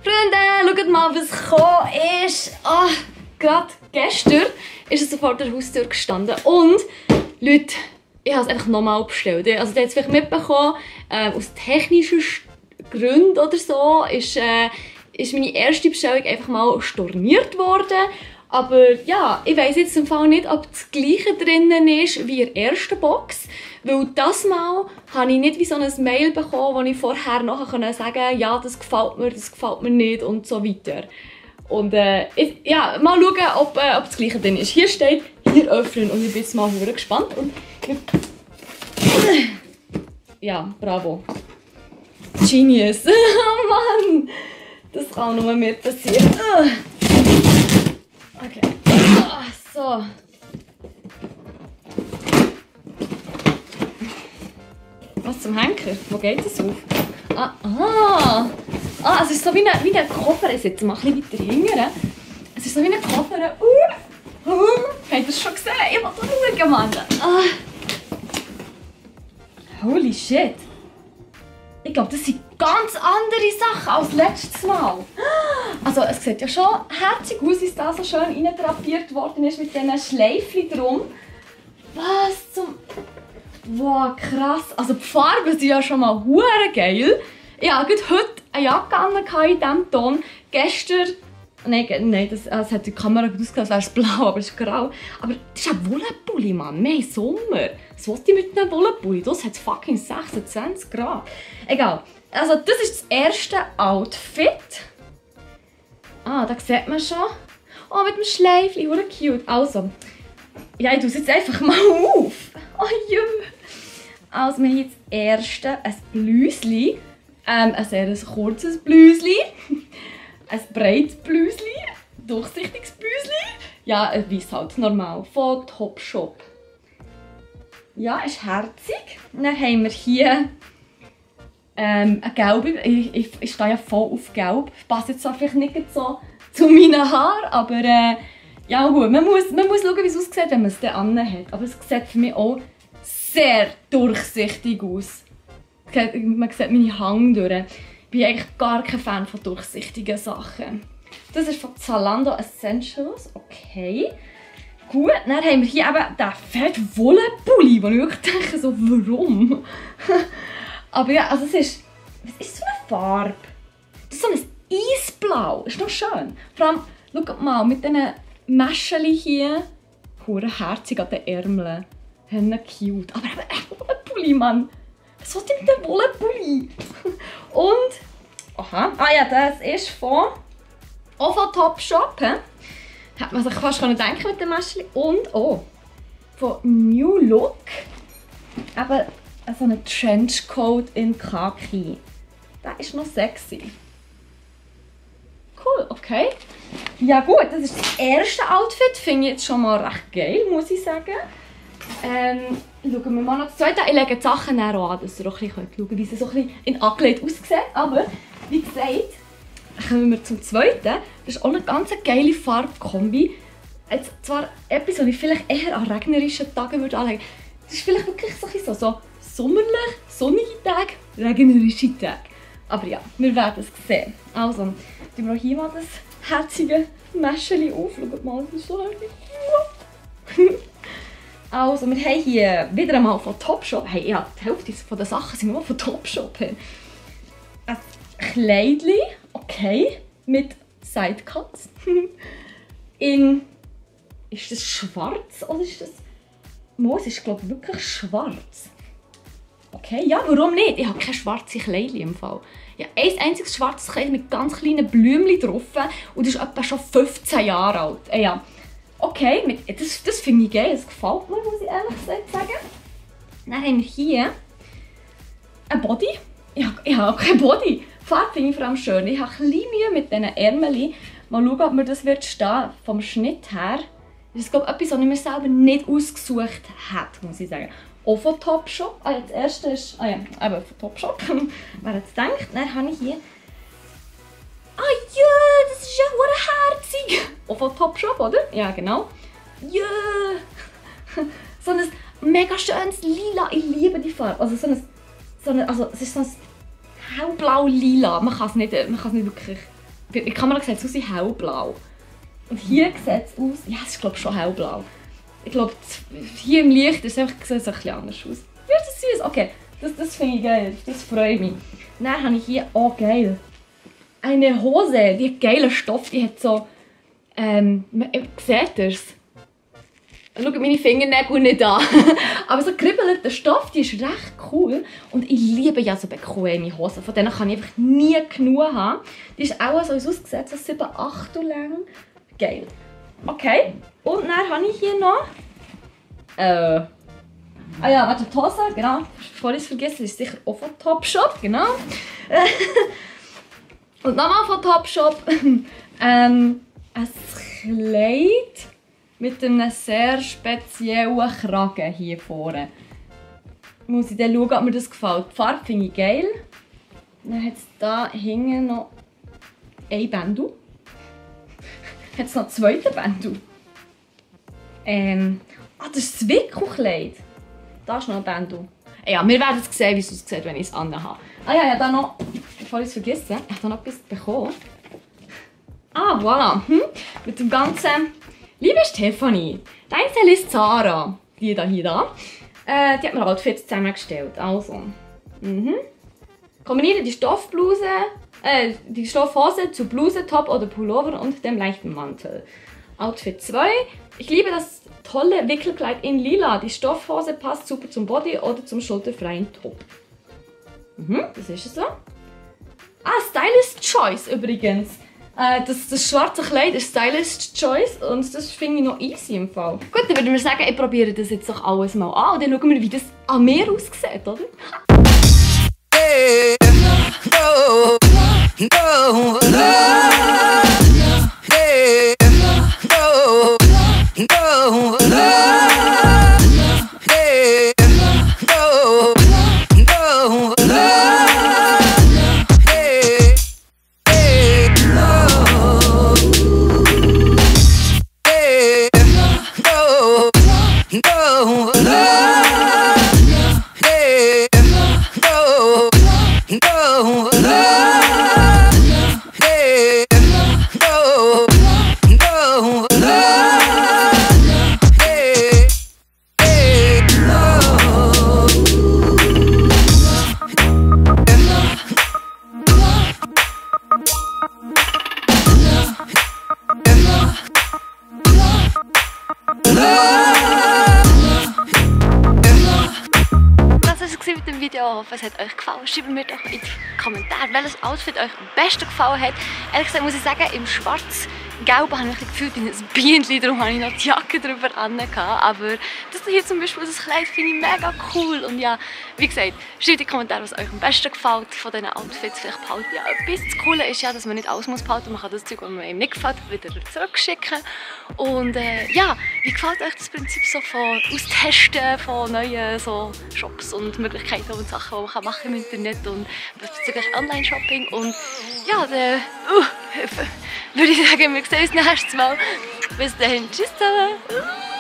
Freunde, schaut mal, was gekommen ist. Gerade gestern ist es vor der Haustür gestanden. Und, Leute, ich habe es einfach nochmal bestellt. Also, ihr habt es vielleicht mitbekommen, aus technischen Gründen oder so ist meine erste Bestellung einfach mal storniert worden. Aber ja, ich weiss jetzt im Fall nicht, ob das Gleiche drinnen ist wie in der ersten Box. Weil das Mal habe ich nicht wie so ein Mail bekommen, wo ich vorher nachher sagen konnte, ja, das gefällt mir nicht und so weiter. Und ja, mal schauen, ob das Gleiche drin ist. Hier steht, hier öffnen und ich bin jetzt mal sehr gespannt. Und ja, bravo. Genius. Oh Mann, das kann nur mir passieren. Okay. So. Was zum Henker? Wo geht das auf? Es ist so wie ein Koffer. Ich sitze mal ein bisschen weiter hinten. Es ist so wie ein Koffer. Habt ihr das schon gesehen? Ich will da schauen, Mann. Holy shit. Ich glaube, das sind ganz andere Sachen als letztes Mal. Also, es sieht ja schon herzig aus, wie es da so schön reindrapiert worden ist mit diesen Schleifchen drum. Was zum... Wow, krass. Also, die Farben sind ja schon mal hure geil. Ich hatte heute eine Jacke an in diesem Ton. Gestern... Nein, das hat die Kamera gut ausgesehen, als wäre es blau, aber es ist grau. Aber das ist ein Wollenpulli, Mann. Wir haben Sommer. Was will ich mit einem Wollenpulli? Das hat fucking 26 Grad. Egal. Also, das ist das erste Outfit. Da sieht man schon. Oh, mit dem Schleifchen. Hure cute. Also, ja, ich tue es jetzt einfach mal auf. Oh, jö. Also, wir haben jetzt das erste ein Blüsli. Ein sehr kurzes Blüsli. Ein breites Blüsli, durchsichtiges Blüsli. Ja, wie es halt normal, von Topshop. Ja, ist herzig. Dann haben wir hier eine gelbe. Ich stehe ja voll auf gelb. Passt jetzt vielleicht nicht so zu meinen Haaren, aber ja gut, man muss schauen, wie es aussieht, wenn man es dann anhat. Aber es sieht für mich auch sehr durchsichtig aus. Man sieht meine Hänge durch. Ich bin eigentlich gar kein Fan von durchsichtigen Sachen. Das ist von Zalando Essentials. Okay. Gut, dann haben wir hier eben den fetten Wollenpulli, wo ich wirklich denke, so, warum? Aber ja, also es ist... Was ist so eine Farbe? Das ist so ein Eisblau. Ist noch schön. Vor allem, schaut mal, mit diesen Mäschchen hier. Hure herzig an den Ärmeln. Cute. Aber eben ein Wollenpulli, Mann. Was soll ich mit dem Wollenpulli? Und, ja, das ist auch von Topshop. Hat man sich fast denken mit dem Mäschchen. Und, von New Look. Aber so ein Trenchcoat in Khaki. Der ist noch sexy. Cool, okay. Ja gut, das ist das erste Outfit. Finde ich jetzt schon mal recht geil, muss ich sagen. Schauen wir mal noch das zweite. Ich lege die Sachen näher an, dass ihr auch ein bisschen schauen könnt, wie sie so ein bisschen in angelegt aussieht. Aber, wie gesagt, kommen wir zum zweiten. Das ist auch eine ganz geile Farbkombi. Jetzt zwar etwas, was ich vielleicht eher an regnerischen Tagen würde anlegen. Das ist vielleicht wirklich so sommerlich, sonnige Tage, regnerische Tage. Aber ja, wir werden es sehen. Also, tun wir auch hier mal das herzige Mäschchen auf. Schaut mal, das ist so herzig. Also, wir haben hier wieder einmal von Topshop. Hey, ja, die Hälfte der Sachen sind nur von Topshop. Ein Kleidchen, okay, mit Sidecuts. Ist das schwarz oder ist das... Es ist, glaube ich, wirklich schwarz. Okay, ja, warum nicht? Ich habe keine schwarze Kleidchen im Fall. Ich habe ein einziges schwarzes Kleid mit ganz kleinen Blümchen drauf und das ist etwa schon 15 Jahre alt. Ja. Okay, das finde ich geil, das gefällt mir, muss ich ehrlich sagen. Dann haben wir hier ein Body. Ich habe kein Body. Die Farbe finde ich vor allem schön. Ich habe ein bisschen Mühe mit diesen Ärmeln. Mal schauen, ob mir das wird stehen. Vom Schnitt her. Das ist, glaube ich, etwas, was ich mir selber nicht ausgesucht hätte, muss ich sagen. Auch von Topshop. Das erste ist... eben von Topshop. Wer jetzt denkt, dann habe ich hier... ja, das ist ja herzig. Auch von Topshop, oder? Ja, genau. Ja. So ein mega schönes Lila. Ich liebe die Farbe. Also es ist so ein hellblau-lila. Man kann es nicht wirklich in der Kamera sieht es aus wie hellblau. Und hier sieht es aus, ja, es ist glaube ich schon hellblau. Ich glaube, hier im Licht sieht es einfach ein bisschen anders aus. Ja, das ist süß. Okay, das finde ich geil. Das freut mich. Dann habe ich hier, oh geil, eine Hose. Die hat geilen Stoff. Die hat so, seht ihr es? Schaut meine Fingernägel nicht an. Aber so kribbelter Stoff, die ist recht cool. Und ich liebe ja so bequeme Hosen. Von denen kann ich einfach nie genug haben. Die ist auch so ausgesetzt, so 7, 8 lang. Geil. Okay. Und dann habe ich hier noch... Ah ja, warte, die Hose, genau. Bevor ich es vergesse, ist sicher auch von Topshop, genau. Und nochmal von Topshop. Ein Kleid mit einem sehr speziellen Kragen hier vorne. Muss ich dann schauen, ob mir das gefällt. Die Farbe finde ich geil. Dann hat es hier hinten noch ein Bändel. Hat es noch einen zweiten Bändel. Das ist das Wickelkleid. Da ist noch ein Bändel. Ja, wir werden es sehen, wie es aussieht, wenn ich es anhabe. Ah ja, da noch, bevor ich es vergesse, ich habe da noch etwas bekommen. Ah, voilà. Mit dem ganzen... Liebe Stefanie, dein Stylist Sarah, die da hier die hat mir Outfits zusammengestellt. Also, kombiniere die Stoffbluse, die Stoffhose zu Bluse, Top oder Pullover und dem leichten Mantel. Outfit 2. Ich liebe das tolle Wickelkleid in lila. Die Stoffhose passt super zum Body oder zum schulterfreien Top. Das ist es so. Ah, Stylist Choice übrigens. Das schwarze Kleid ist Stylist Choice und das finde ich noch easy im Fall. Gut, dann würde ich sagen, ich probiere das jetzt doch alles mal an und dann schauen wir, wie das an mir aussieht, oder? Hey, no, no, no. Hey, no, no, no. Mit dem Video. Ich hoffe, es hat euch gefallen. Schreibt mir doch in die Kommentare, welches Outfit euch am besten gefallen hat. Ehrlich gesagt muss ich sagen, im Schwarz-Gelb habe ich mich gefühlt wie ein Bienchen, darum habe ich noch die Jacke drüber an. Aber das hier zum Beispiel, das Kleid finde ich mega cool. Und ja, wie gesagt, schreibt in die Kommentare, was euch am besten gefällt von diesen Outfits. Vielleicht behalten ja etwas. Das Coole ist ja, dass man nicht alles muss behalten. Man kann das Zeug, was man ihm nicht gefällt, wieder zurückschicken. Und ja, wie gefällt euch das Prinzip so von Austesten von neuen so Shops und Möglichkeiten und Sachen, die man machen im Internet und bezüglich Online-Shopping. Und ja, dann würde ich sagen, wir sehen uns nächstes Mal. Bis dahin, tschüss zusammen!